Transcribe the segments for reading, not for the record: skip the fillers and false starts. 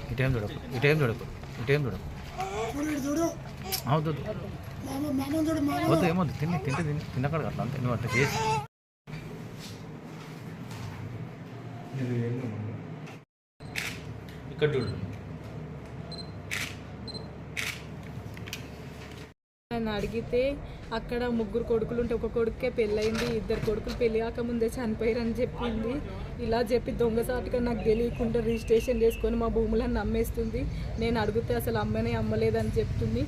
ఇటేం చూడకు అవుతుంది వద్దు ఏమొద్దు తిన్నకాడ అట్లా అంతే నువ్వు అట్లా చేసి ఇక్కడ చూడు నన్ను అడిగితే అక్కడ 3 కొడుకులు ఉంటే ఒక కొడుకే పెళ్ళయింది, 2 కొడుకులు పెళ్ళి కాకముందే చనిపోయారని చెప్పింది. ఇలా చెప్పి దొంగసాటుగా నాకు తెలియకుండా రిజిస్ట్రేషన్ చేసుకొని మా భూములను అమ్మేస్తుంది. నేను అడిగితే అసలు అమ్మలేదని చెప్తుంది.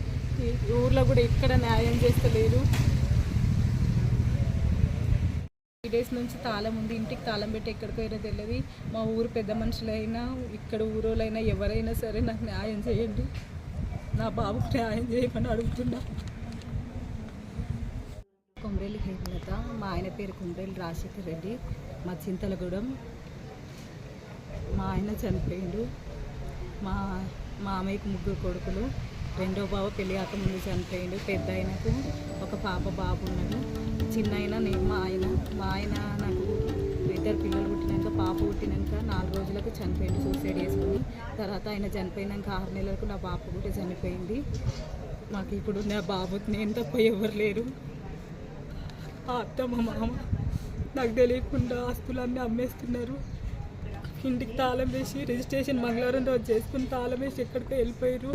ఈ ఊర్లో కూడా ఇక్కడ న్యాయం చేస్తలేరు. 3 డేస్ నుంచి తాళం ఉంది, ఇంటికి తాళం పెట్టి ఎక్కడికైనా తెలియదు. మా ఊరు పెద్ద మనుషులైనా ఇక్కడ ఊరోళ్ళైనా ఎవరైనా సరే నాకు న్యాయం చేయండి, నా బాబుకు న్యాయం చేయమని అడుగుతున్నా. కొమరేలి హేమలత, మా ఆయన పేరు కొమరేలి రాజశేఖర్ రెడ్డి, మా చింతలగూడెం. మా ఆయన చనిపోయిండు. మా మామయ్యకు 3 కొడుకులు, 2వ బావ పెళ్ళి కాకముందు చనిపోయిండు. పెద్ద ఆయనకు ఒక బాబు ఉన్నాడు. చిన్న ఆయన మా ఆయన నాకు 2 పిల్లలు పుట్టినాక, పాప పుట్టినాక 4 రోజులకు చనిపోయింది సూసైడ్ చేసుకుని. తర్వాత ఆయన చనిపోయినాక 6 నెలలకు నా బాబు కూడా చనిపోయింది. మాకు ఇప్పుడు నా బాబు నేను తప్ప ఎవరు లేరు. అత్త మా మామ నాకు తెలియకుండా ఆస్తులన్నీ అమ్మేస్తున్నారు. ఇంటికి తాళం వేసి రిజిస్ట్రేషన్ మంగళవారం రోజు చేసుకుని తాళం వేసి ఎక్కడికో వెళ్ళిపోయారు.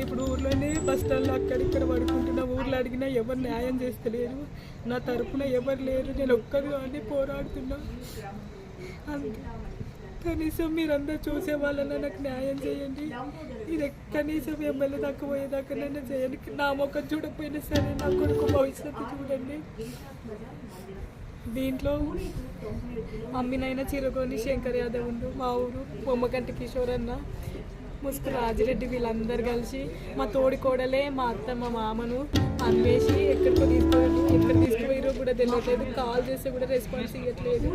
ఇప్పుడు ఊర్లోనే బస్ స్టాండ్లో అక్కడిక్కడ పడుకుంటున్నా. ఊర్లో అడిగినా ఎవరు న్యాయం చేస్తలేరు. నా తరపున ఎవరు లేరు. నేను ఒక్కరిని పోరాడుతున్నా. కనీసం మీరందరూ చూసే వాళ్ళన్నా నాకు న్యాయం చేయండి. ఇది కనీసం ఎమ్మెల్యే దాకా పోయేదాకానైనా చేయండి. నా మొక్కను చూడకపోయినా సరే నా కొడుకు భవిష్యత్తు చూడండి. దీంట్లో అమ్మినైనా చిరగోని శంకర్ యాదవ్ ఉండు, మా ఊరు బొమ్మకంటి కిషోర్ అన్న, ముసుకు రాజిరెడ్డి, వీళ్ళందరూ కలిసి మా తోడి కోడలే మా అత్త మా మామను అన్వేషి ఎక్కడ తీసుకుపోయారో కూడా తెలియట్లేదు. కాల్ చేస్తే కూడా రెస్పాన్స్ ఇవ్వట్లేదు.